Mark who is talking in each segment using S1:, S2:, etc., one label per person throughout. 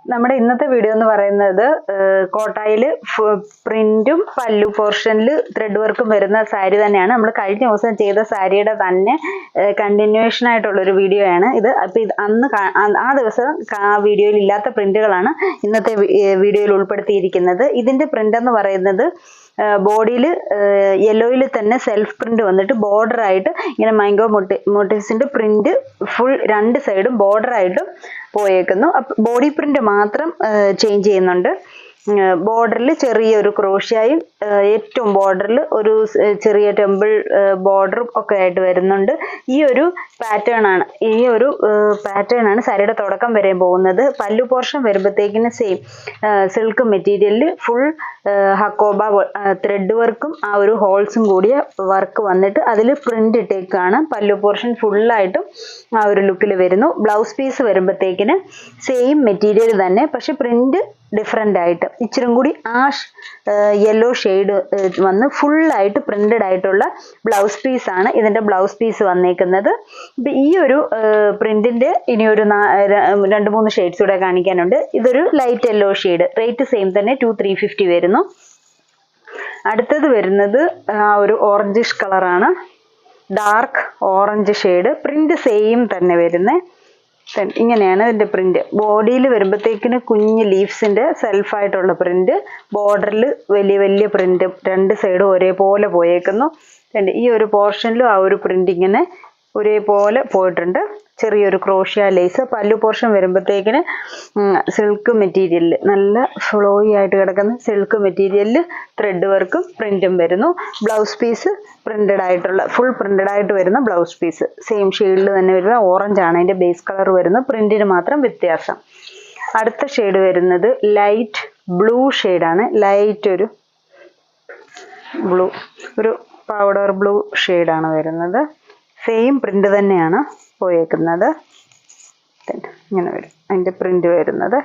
S1: നമ്മുടെ ഇന്നത്തെ വീഡിയോ എന്ന് പറയുന്നത് കോട്ടായിൽ പ്രിന്റും പല്ലു പോർഷനിൽ ത്രെഡ് വർക്കും വരുന്ന സാരി തന്നെയാണ്. നമ്മൾ കഴിഞ്ഞ ദിവസം ചെയ്ത സാരിയുടെ തന്നെ കണ്ടിന്യൂവേഷൻ ആയിട്ടുള്ള ഒരു വീഡിയോ ആണ് ഇത്. അപ്പോൾ ഇത് അന്ന് ആ ദിവസം ആ വീഡിയോയിൽ ഇല്ലാത്ത പ്രിന്റുകളാണ് ഇന്നത്തെ വീഡിയോയിൽ ഉൾപ്പെടുത്തിയിരിക്കുന്നത്. ഇതിന്റെ പ്രിന്റ് എന്ന് പറയുന്നത് ബോഡിയിൽ യെല്ലോയിൽ തന്നെ സെൽഫ് പ്രിന്റ് വന്നിട്ട് ബോർഡർ ആയിട്ട് ഇങ്ങനെ മാംഗോ മോട്ടീവ്സിന്റെ പ്രിന്റ് ഫുൾ രണ്ട് സൈഡും ബോർഡർ ആയിട്ടും പോയേക്കുന്നു. ബോഡി പ്രിന്റ് മാത്രം ചേഞ്ച് ചെയ്യുന്നുണ്ട്. ബോർഡറിൽ ചെറിയൊരു ക്രോഷ്യായും ഏറ്റവും ബോർഡറിൽ ഒരു ചെറിയ ടെമ്പിൾ ബോർഡറും ഒക്കെ ആയിട്ട് വരുന്നുണ്ട്. ഈ ഒരു പാറ്റേൺ ആണ് സാരിയുടെ തുടക്കം വരെ പോകുന്നത്. പല്ലു പോർഷൻ വരുമ്പോഴത്തേക്കിന് സെയിം സിൽക്ക് മെറ്റീരിയലിൽ ഫുൾ ഹക്കോബ ത്രെഡ് വർക്കും ആ ഒരു ഹോൾസും കൂടിയ വർക്ക് വന്നിട്ട് അതിൽ പ്രിന്റ് ഇട്ടേക്കാണ്. പല്ലു പോർഷൻ ഫുള്ളായിട്ടും ആ ഒരു ലുക്കിൽ വരുന്നു. ബ്ലൗസ് പീസ് വരുമ്പോഴത്തേക്കിന് സെയിം മെറ്റീരിയൽ തന്നെ, പക്ഷെ പ്രിന്റ് ഡിഫറെൻ്റ് ആയിട്ട് ഇച്ചിരും കൂടി ആഷ് യെല്ലോ ഷെയ്ഡ് വന്ന് ഫുള്ളായിട്ട് പ്രിന്റഡ് ആയിട്ടുള്ള ബ്ലൗസ് പീസാണ് ഇതിൻ്റെ ബ്ലൗസ് പീസ് വന്നേക്കുന്നത്. ഇപ്പം ഈ ഒരു പ്രിന്റിൻ്റെ ഇനി ഒരു 2-3 ഷെയ്ഡ്സ് കൂടെ കാണിക്കാനുണ്ട്. ഇതൊരു light yellow shade, rate same തന്നെ 2350 വരുന്നു. അടുത്തത് വരുന്നത് ആ ഒരു ഓറഞ്ചിഷ് കളറാണ്, dark orange shade. Print same തന്നെ വരുന്നത്. ഇങ്ങനെയാണ് ഇതിന്റെ പ്രിന്റ്. ബോഡിയിൽ വരുമ്പോഴത്തേക്കിന് കുഞ്ഞ് ലീവ്സിന്റെ സെൽഫായിട്ടുള്ള പ്രിന്റ്, ബോർഡറിൽ വലിയ വലിയ പ്രിന്റ്, രണ്ട് സൈഡും ഒരേപോലെ പോയേക്കുന്നു. ഈ ഒരു പോർഷനിലും ആ ഒരു പ്രിന്റ് ഇങ്ങനെ ഒരേപോലെ പോയിട്ടുണ്ട്. ചെറിയൊരു ക്രോഷ്യ ലേസ്. പല്ലു പോർഷൻ വരുമ്പോഴത്തേക്കിന് സിൽക്ക് മെറ്റീരിയലിൽ നല്ല ഫ്ലോയി ആയിട്ട് കിടക്കുന്ന സിൽക്ക് മെറ്റീരിയലിൽ ത്രെഡ് വർക്കും പ്രിന്റും വരുന്നു. ബ്ലൗസ് പീസ് പ്രിന്റഡ് ആയിട്ടുള്ള ഫുൾ പ്രിന്റഡ് ആയിട്ട് വരുന്ന ബ്ലൗസ് പീസ് സെയിം ഷെയ്ഡിൽ തന്നെ വരുന്ന ഓറഞ്ച് ആണ് അതിൻ്റെ ബേസ് കളർ വരുന്നത്. പ്രിന്റിന് മാത്രം വ്യത്യാസം. അടുത്ത ഷെയ്ഡ് വരുന്നത് ലൈറ്റ് ബ്ലൂ ഷെയ്ഡാണ്. ലൈറ്റ് ഒരു ബ്ലൂ, ഒരു പൗഡർ ബ്ലൂ ഷെയ്ഡാണ് വരുന്നത്. സെയിം പ്രിന്റ് തന്നെയാണ് പോയേക്കുന്നത്. ഇങ്ങനെ വരും അതിൻ്റെ പ്രിന്റ് വരുന്നത്.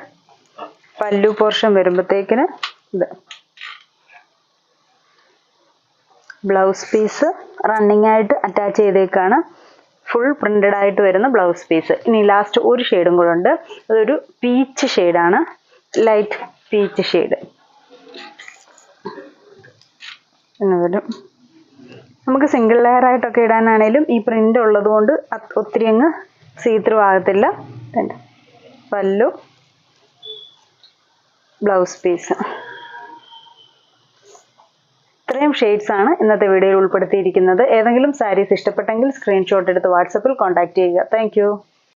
S1: പല്ലു പോർഷൻ വരുമ്പോഴത്തേക്കിന് ഇത് ബ്ലൗസ് പീസ് റണ്ണിങ് ആയിട്ട് അറ്റാച്ച് ചെയ്തേക്കാണ്. ഫുൾ പ്രിന്റഡ് ആയിട്ട് വരുന്ന ബ്ലൗസ് പീസ്. ഇനി ലാസ്റ്റ് ഒരു ഷെയ്ഡും കൂടെ ഉണ്ട്. അതൊരു പീച്ച് ഷെയ്ഡാണ്, ലൈറ്റ് പീച്ച് ഷെയ്ഡ്. എന്ന് വരും. നമുക്ക് സിംഗിൾ ലെയർ ആയിട്ടൊക്കെ ഇടാനാണേലും ഈ പ്രിന്റ് ഉള്ളത് കൊണ്ട് ഒത്തിരി അങ്ങ് സീത്രൂ ആകത്തില്ല. പല്ലു, ബ്ലൗസ് പീസ്, ഇത്രയും ഷെയ്ഡ്സ് ആണ് ഇന്നത്തെ വീഡിയോയിൽ ഉൾപ്പെടുത്തിയിരിക്കുന്നത്. ഏതെങ്കിലും സാരീസ് ഇഷ്ടപ്പെട്ടെങ്കിൽ സ്ക്രീൻഷോട്ട് എടുത്ത് വാട്സപ്പിൽ കോൺടാക്ട് ചെയ്യുക. താങ്ക്